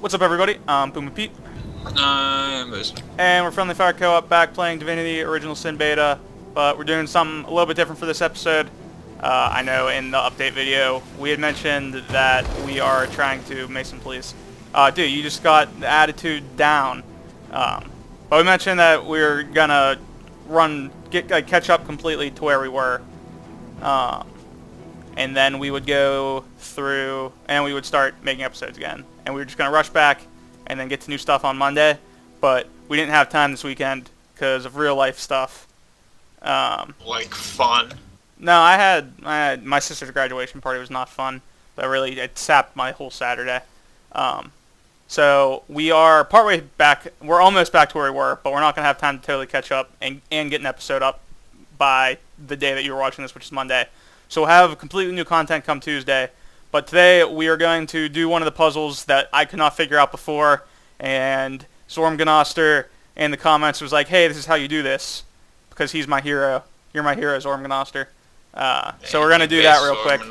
What's up, everybody? I'm Boom and Pete. And we're Friendly Fire Co-op back playing Divinity Original Sin Beta, but we're doing something a little bit different for this episode. I know in the update video we had mentioned that we are trying to... Mason, please. Dude, you just got the attitude down. But we mentioned that we're gonna catch up completely to where we were. And then we would go through, and we would start making episodes again. And we were just going to rush back and then get to new stuff on Monday. But we didn't have time this weekend because of real life stuff. Like fun? No, I had my sister's graduation party was not fun. But really, it sapped my whole Saturday. So we are partway back. We're almost back to where we were, but we're not going to have time to totally catch up and get an episode up by the day that you were watching this, which is Monday. So we'll have completely new content come Tuesday. But today we are going to do one of the puzzles that I could not figure out before. And Zormganoster in the comments was like, hey, this is how you do this. Because he's my hero. You're my hero, Zormganoster. So we're going to do that real quick.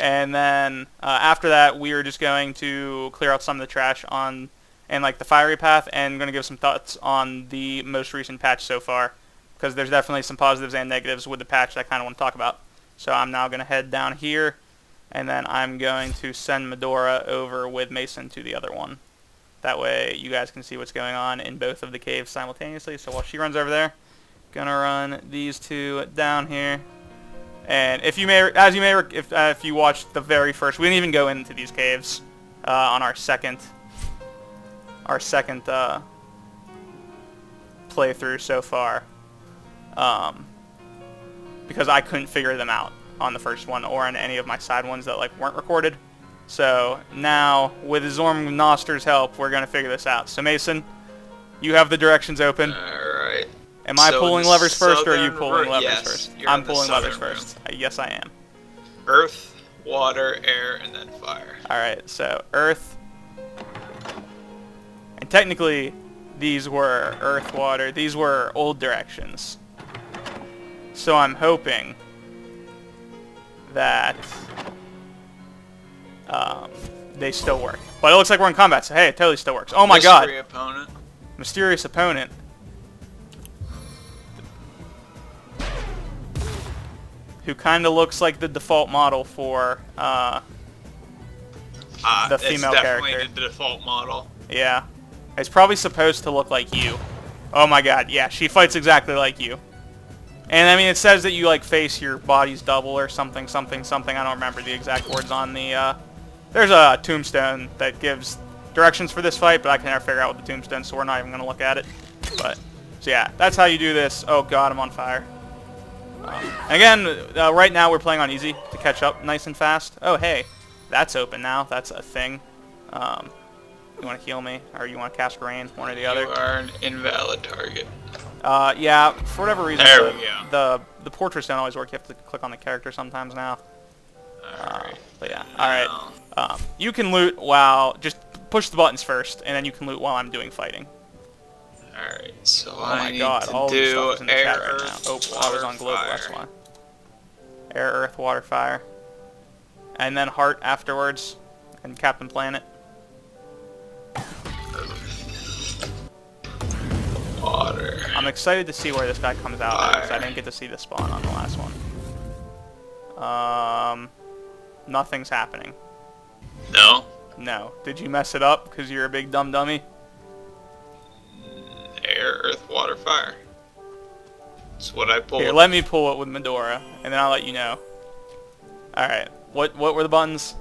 And then after that, we are just going to clear out some of the trash and like the fiery path. And going to give some thoughts on the most recent patch so far. Because there's definitely some positives and negatives with the patch that I kind of want to talk about. So I'm now going to head down here, and then I'm going to send Medora over with Mason to the other one. That way you guys can see what's going on in both of the caves simultaneously. So while she runs over there, going to run these two down here. And if you watched the very first, we didn't even go into these caves on our second playthrough so far. Because I couldn't figure them out on the first one or on any of my side ones that like weren't recorded. So now, with Zormganoster's help, we're going to figure this out. So Mason, you have the directions open. Alright. Am I pulling levers first, or are you pulling levers yes, first? You're I'm pulling levers first. Yes, I am. Earth, water, air, and then fire. Alright, so earth. And technically, these were earth, water. These were old directions. So I'm hoping that they still work. But it looks like we're in combat, so hey, it totally still works. Oh my god! Opponent. Mysterious opponent. Who kind of looks like the default model for the female character. It's definitely the default model. Yeah. It's probably supposed to look like you. Oh my god, yeah, she fights exactly like you. And I mean, it says that you like face your body's double or something. I don't remember the exact words on the. There's a tombstone that gives directions for this fight, but I can never figure out what the tombstone, so we're not even gonna look at it. But so yeah, that's how you do this. Oh god, I'm on fire. Again, right now we're playing on easy to catch up nice and fast. Oh hey, that's open now. That's a thing. You want to heal me, or you want to cast rain? One or the other. You are an invalid target. Yeah, for whatever reason, there we go. The portraits don't always work. You have to click on the character sometimes now. Alright. But yeah, alright. You can loot while... Just push the buttons first, and then you can loot while I'm doing fighting. Alright, so oh my god, all the stuff is in the chat right now. Oh, I was on global, that's why. Air, earth, water, fire. And then heart afterwards, and Captain Planet. Water. I'm excited to see where this guy comes out because I didn't get to see the spawn on the last one. Nothing's happening. No? No. Did you mess it up because you're a big dumb dummy? Air, earth, water, fire. That's what I pulled. Here, let me pull it with Medora, and then I'll let you know. Alright. What were the buttons?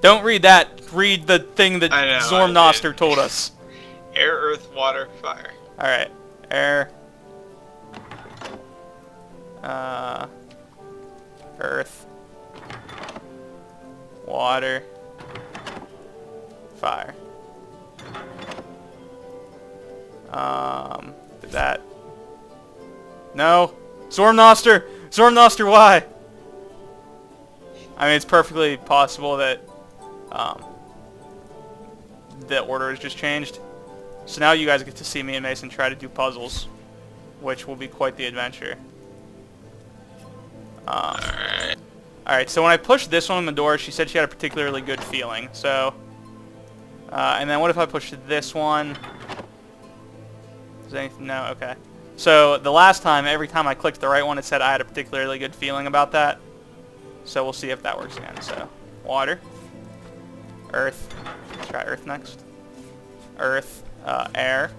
Don't read that. Read the thing that Zormganoster told us. Air, earth, water, fire. Alright. Air. Earth. Water. Fire. Did that... No! Zormganoster! Zormganoster, why? I mean, it's perfectly possible that, the order has just changed. So now you guys get to see me and Mason try to do puzzles, which will be quite the adventure. Alright. Alright, so when I pushed this one on the door, she said she had a particularly good feeling, so... And then what if I push this one? Is anything? No, okay. So the last time, every time I clicked the right one, it said I had a particularly good feeling about that. So we'll see if that works again. So water, earth. Let's try earth next. Earth, air,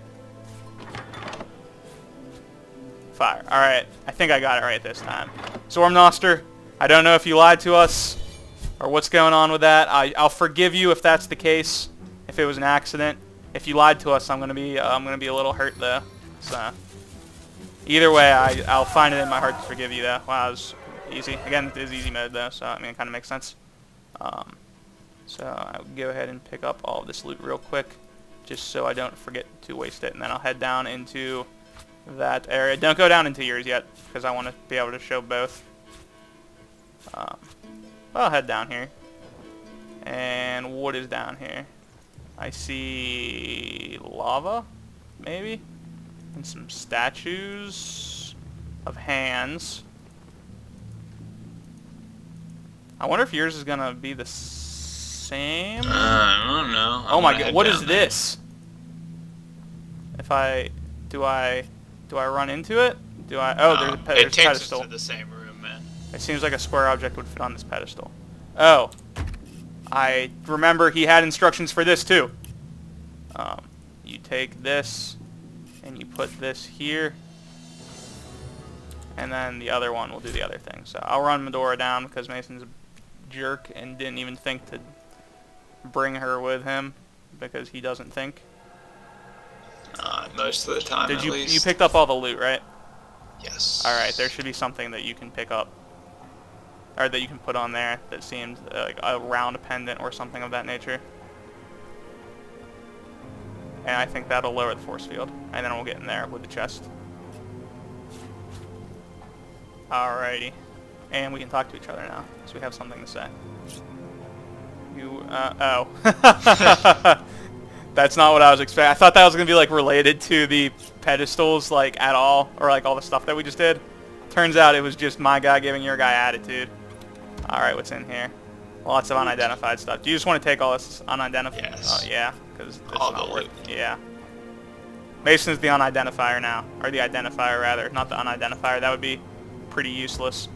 fire. All right, I think I got it right this time. Zormnoster, I don't know if you lied to us or what's going on with that. I'll forgive you if that's the case. If it was an accident. If you lied to us, I'm gonna be a little hurt though. So either way, I'll find it in my heart to forgive you though. Wow, that was easy. Again, it is easy mode though, so I mean it kind of makes sense. So I'll go ahead and pick up all of this loot real quick, just so I don't forget to waste it, and then I'll head down into that area. Don't go down into yours yet, because I want to be able to show both. I'll head down here. And what is down here? I see lava, maybe, and some statues of hands. I wonder if yours is gonna be the same. I don't know. Oh my god, what is this? If do I run into it? Do I? Oh, there's a it takes pedestal. us to the same room, man. It seems like a square object would fit on this pedestal. Oh, I remember he had instructions for this too. You take this and you put this here, and then the other one will do the other thing. So I'll run Medora down because Mason's a jerk and didn't even think to bring her with him because he doesn't think. Most of the time, Did at you least. you picked up all the loot, right? Yes. All right, there should be something that you can pick up, or that you can put on there that seems like a round pendant or something of that nature. And I think that'll lower the force field, and then we'll get in there with the chest. Alrighty, and we can talk to each other now, because we have something to say. Oh. That's not what I was expecting. I thought that was going to be, like, related to the pedestals, like, at all, or, like, all the stuff that we just did. Turns out it was just my guy giving your guy attitude. Alright, what's in here? Lots of unidentified stuff. Do you just want to take all this unidentified? Yes. Yeah, because it's All not the worth loot. Yeah. Mason's the unidentifier now. Or the identifier, rather. Not the unidentifier. That would be pretty useless.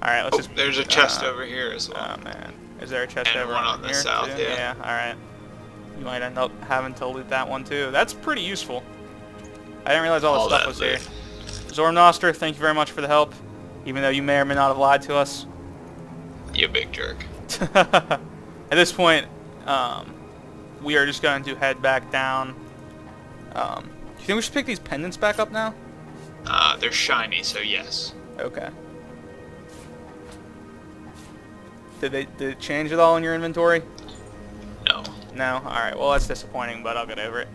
Alright, let's just... There's a chest over here as well. Oh, man. Is there a chest And over one on here, the south, too? yeah. Alright. You might end up having to loot that one, too. That's pretty useful. I didn't realize all this stuff was here. Zormnoster, thank you very much for the help. Even though you may or may not have lied to us. You big jerk. At this point, we are just going to head back down. Do you think we should pick these pendants back up now? They're shiny, so yes. Okay. Did it change at all in your inventory? No. No? Alright, well that's disappointing, but I'll get over it.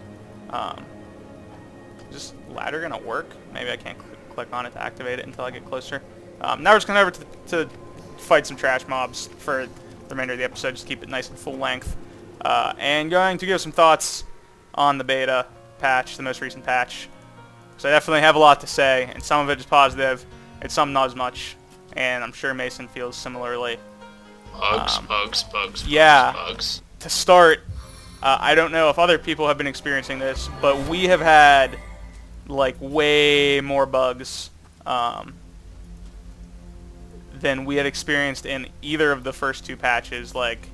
Is this ladder gonna work? Maybe I can't click on it to activate it until I get closer. Now we're just going over to fight some trash mobs for the remainder of the episode, just keep it nice and full length. And going to give some thoughts on the beta patch, the most recent patch. So I definitely have a lot to say, and some of it is positive, and some not as much. And I'm sure Mason feels similarly. Bugs. Yeah. Bugs. To start, I don't know if other people have been experiencing this, but we have had like way more bugs than we had experienced in either of the first two patches, like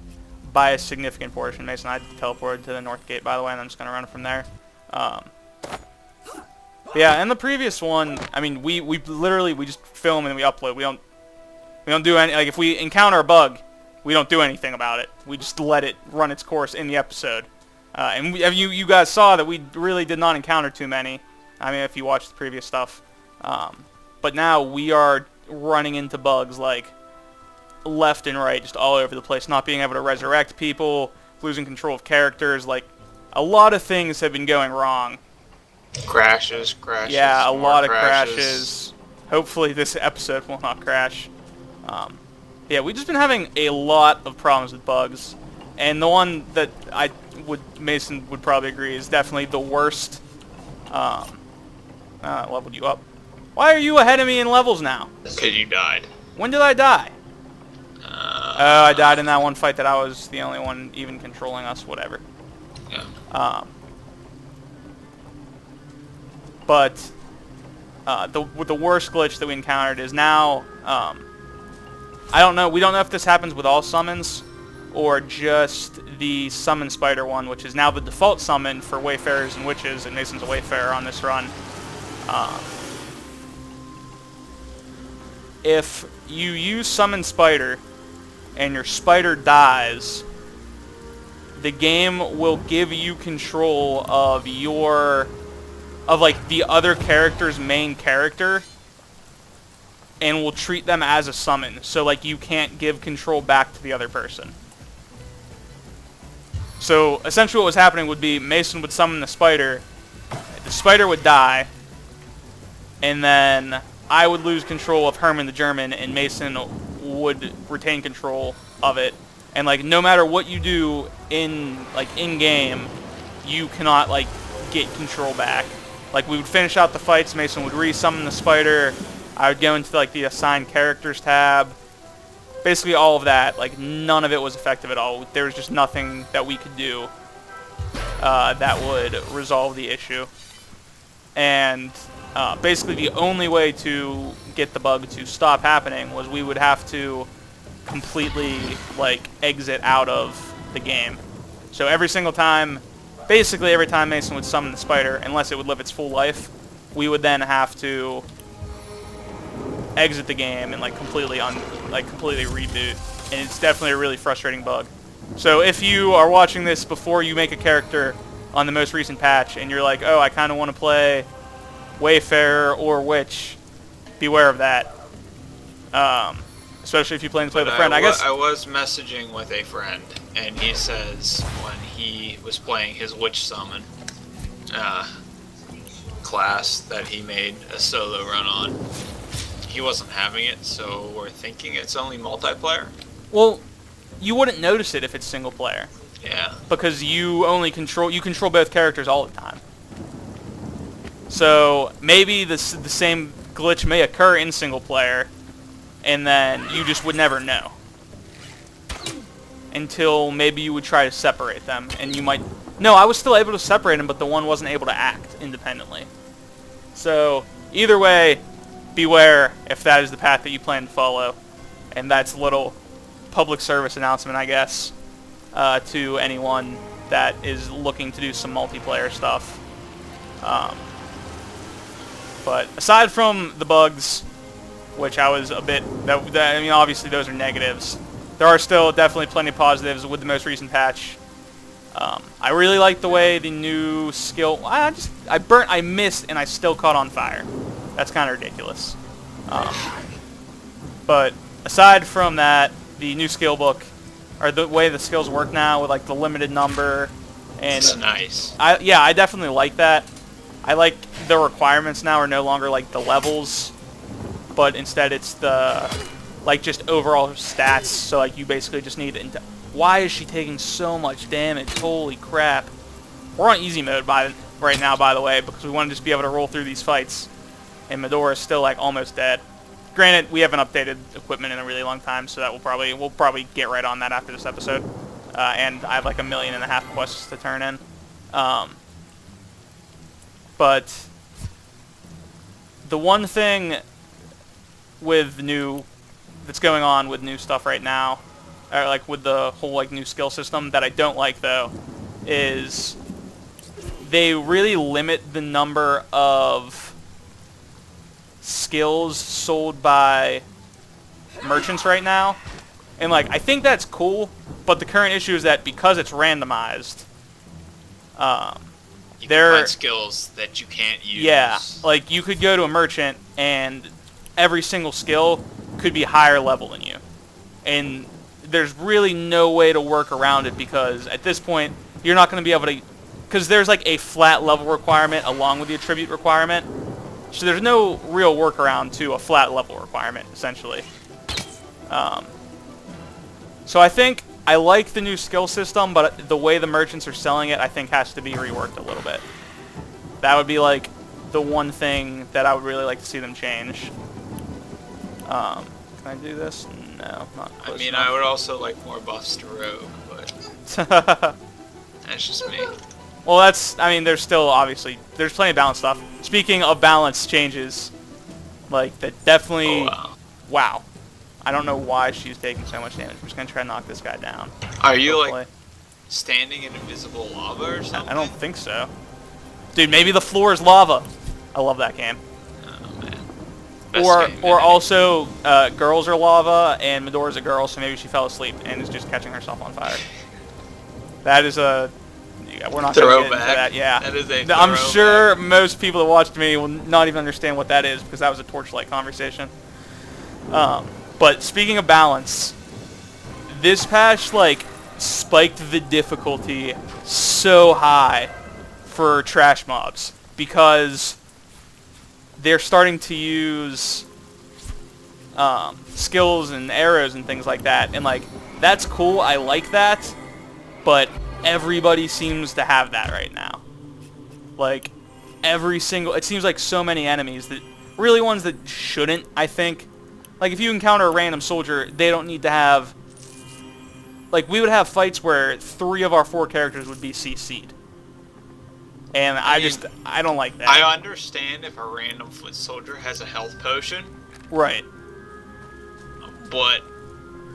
by a significant portion. Mason, I teleported to the north gate, by the way, and I'm just gonna run from there. Yeah, and the previous one, I mean, we literally just film and we upload. We don't do any, like, if we encounter a bug, we don't do anything about it. We just let it run its course in the episode. And you guys saw that we really did not encounter too many. I mean, if you watched the previous stuff. But now we are running into bugs, like, left and right, just all over the place. Not being able to resurrect people, losing control of characters. Like, a lot of things have been going wrong. Crashes. Yeah, a lot of crashes. Hopefully this episode will not crash. Yeah, we've just been having a lot of problems with bugs. And the one that Mason would probably agree is definitely the worst. Leveled you up. Why are you ahead of me in levels now? Because you died. When did I die? I died in that one fight that I was the only one even controlling us, whatever. Yeah. But the worst glitch that we encountered is now, I don't know, we don't know if this happens with all summons, or just the summon spider one, which is now the default summon for Wayfarers and Witches, and Mason's a Wayfarer on this run. If you use summon spider, and your spider dies, the game will give you control of like the other character's main character, and will treat them as a summon. So like you can't give control back to the other person. So essentially what was happening would be Mason would summon the spider would die, and then I would lose control of Herman the German, and Mason would retain control of it. And like no matter what you do in game, you cannot like get control back. Like we would finish out the fights, Mason would re-summon the spider, I would go into like the assigned characters tab. Basically all of that, like none of it was effective at all. There was just nothing that we could do that would resolve the issue. And basically the only way to get the bug to stop happening was we would have to completely like exit out of the game. So every single time, basically every time Mason would summon the spider, unless it would live its full life, we would then have to exit the game and like completely reboot. And it's definitely a really frustrating bug. So if you are watching this before you make a character on the most recent patch and you're like, oh, I kind of want to play Wayfarer or Witch, beware of that. Especially if you plan to play with a friend. I was messaging with a friend, and he says when he was playing his Witch Summon class that he made a solo run on, he wasn't having it, so we're thinking it's only multiplayer. Well, you wouldn't notice it if it's single player. Yeah. Because you control both characters all the time. So maybe the same glitch may occur in single player, and then you just would never know until maybe you would try to separate them, and you might. No, I was still able to separate them, but the one wasn't able to act independently. So either way, beware if that is the path that you plan to follow, and that's a little public service announcement, I guess, to anyone that is looking to do some multiplayer stuff. But aside from the bugs, which I was a bit, I mean, obviously those are negatives, there are still definitely plenty of positives with the most recent patch. I really like the way the new skill, I missed and I still caught on fire. That's kind of ridiculous. But aside from that, the new skill book, or the way the skills work now with like the limited number, and it's nice. I definitely like that. I like the requirements now are no longer like the levels, but instead it's the like just overall stats. So like you basically just need to. Why is she taking so much damage? Holy crap! We're on easy mode right now, by the way, because we want to just be able to roll through these fights. And Medora is still like almost dead. Granted, we haven't updated equipment in a really long time, so that we'll probably get right on that after this episode. And I have like 1.5 million quests to turn in. But the one thing that's going on with new stuff right now, or like with the whole like new skill system that I don't like though, is they really limit the number of skills sold by merchants right now. And like I think that's cool, but the current issue is that because it's randomized, you can find skills that you can't use. Yeah, like you could go to a merchant and every single skill could be higher level than you. And there's really no way to work around it because at this point you're not going to be able to, because there's like a flat level requirement along with the attribute requirement. So there's no real workaround to a flat level requirement, essentially. So I think I like the new skill system, but the way the merchants are selling it, I think has to be reworked a little bit. That would be like the one thing that I would really like to see them change. Can I do this? No, not I close mean, enough. I would also like more buffs to Rogue, but that's just me. Well, I mean, there's still, obviously, there's plenty of balance stuff. Speaking of balance changes, like, that definitely, Oh, wow. wow. I don't know why she's taking so much damage. I'm just going to try to knock this guy down. Are you, hopefully. like, standing in invisible lava or something? I don't think so. Dude, maybe the floor is lava. I love that game. Oh, man. Best game Or ever. also, girls are lava, and Medora's a girl, so maybe she fell asleep and is just catching herself on fire. That is a... Yeah, we're not going to get into Throwback. that, yeah. That is a I'm throwback. sure most people that watched me will not even understand what that is, because that was a Torchlight conversation. But speaking of balance, this patch, like, spiked the difficulty so high for trash mobs, because they're starting to use skills and arrows and things like that, and, like, that's cool, I like that, but everybody seems to have that right now. Like, it seems like so many enemies that, really ones that shouldn't, I think. Like, if you encounter a random soldier, they don't need to have, like, we would have fights where 3 of our 4 characters would be CC'd. And I don't like that. I understand if a random foot soldier has a health potion, Right. but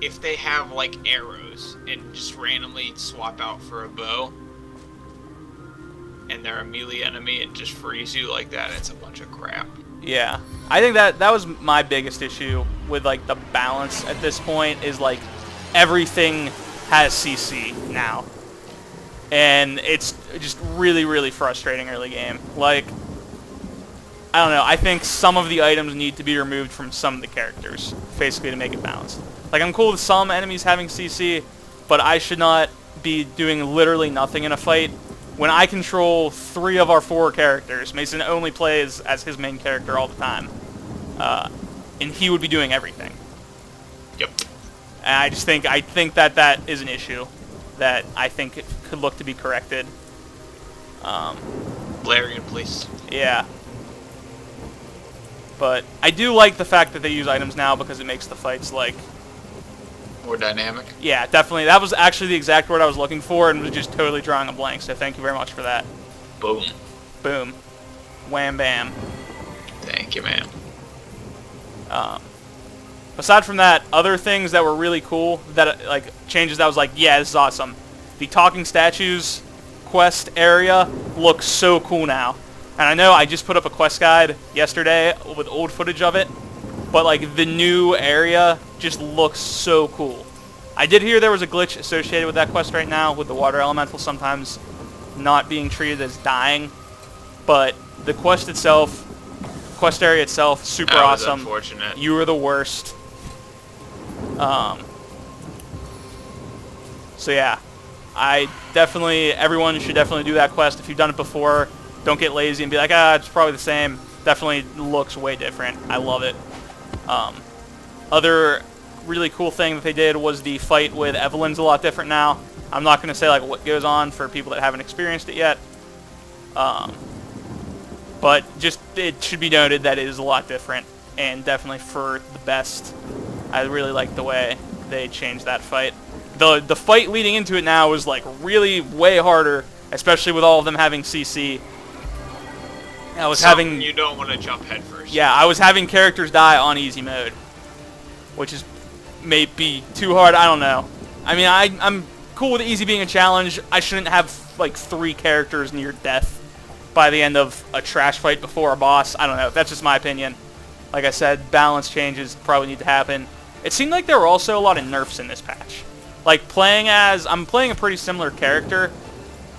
if they have, like, arrows and just randomly swap out for a bow, and they're a melee enemy and just freeze you like that, it's a bunch of crap. Yeah. I think that was my biggest issue with, like, the balance at this point, is, like, everything has CC now. And it's just really, really frustrating early game. Like, I don't know, I think some of the items need to be removed from some of the characters, basically, to make it balanced. Like, I'm cool with some enemies having CC, but I should not be doing literally nothing in a fight. When I control 3 of our 4 characters, Mason only plays as his main character all the time, and he would be doing everything. Yep. And I think that is an issue that I think could look to be corrected. Larian, please. Yeah. But I do like the fact that they use items now, because it makes the fights, like... More dynamic. Yeah, definitely. That was actually the exact word I was looking for, and was just totally drawing a blank, so thank you very much for that. Boom. Boom. Wham bam. Thank you, man. Aside from that, other things that were really cool, that, like, changes that was like, yeah, this is awesome. The Talking Statues quest area looks so cool now. And I know I just put up a quest guide yesterday with old footage of it, but, like, the new area just looks so cool. I did hear there was a glitch associated with that quest right now, with the water elemental sometimes not being treated as dying, but the quest itself, quest area itself, super That was awesome. unfortunate. You were the worst. So yeah, everyone should definitely do that quest. If you've done it before, don't get lazy and be like, it's probably the same. Definitely looks way different. I love it. Other really cool thing that they did was the fight with Evelyn's a lot different now. I'm not going to say, like, what goes on for people that haven't experienced it yet. But just, it should be noted that it is a lot different, and definitely for the best. I really like the way they changed that fight. The fight leading into it now was, like, really way harder, especially with all of them having CC. You don't want to jump headfirst. Yeah, I was having characters die on easy mode, which is maybe too hard. I don't know. I mean, I'm cool with easy being a challenge. I shouldn't have, like, 3 characters near death by the end of a trash fight before a boss. I don't know. That's just my opinion. Like I said, balance changes probably need to happen. It seemed like there were also a lot of nerfs in this patch. Like, I'm playing a pretty similar character,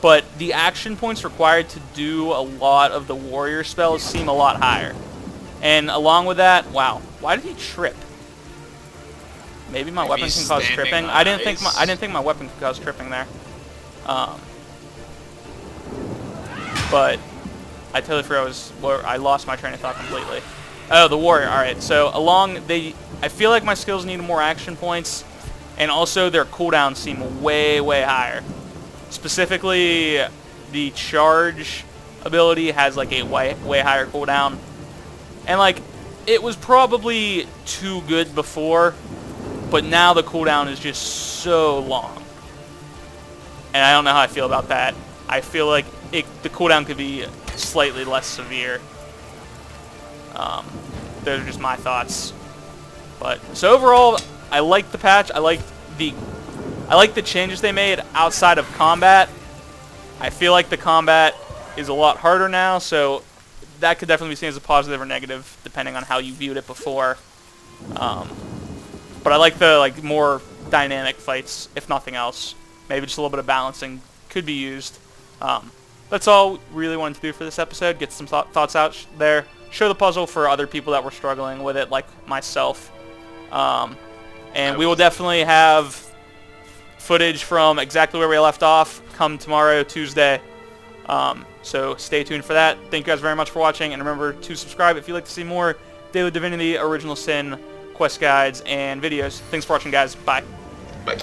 but the action points required to do a lot of the warrior spells seem a lot higher. And along with that, wow, why did he trip? Maybe my weapon can cause tripping. I didn't think my weapon could cause tripping there. But I totally forgot I lost my train of thought completely. Oh, the warrior. All right. So I feel like my skills need more action points, and also their cooldowns seem way, way higher. Specifically, the charge ability has, like, a way higher cooldown, and, like, it was probably too good before, but now the cooldown is just so long. And I don't know how I feel about that. I feel like the cooldown could be slightly less severe. Those are just my thoughts. But so overall, I like the patch. I like the changes they made outside of combat. I feel like the combat is a lot harder now, so that could definitely be seen as a positive or negative depending on how you viewed it before. But I like the more dynamic fights, if nothing else. Maybe just a little bit of balancing could be used. That's all we really wanted to do for this episode. Get some thoughts out there. Show the puzzle for other people that were struggling with it, like myself. And we will definitely have footage from exactly where we left off come tomorrow, Tuesday. So stay tuned for that. Thank you guys very much for watching, and remember to subscribe if you'd like to see more Daily Divinity, Original Sin, quest guides, and videos. Thanks for watching, guys. Bye. Bye.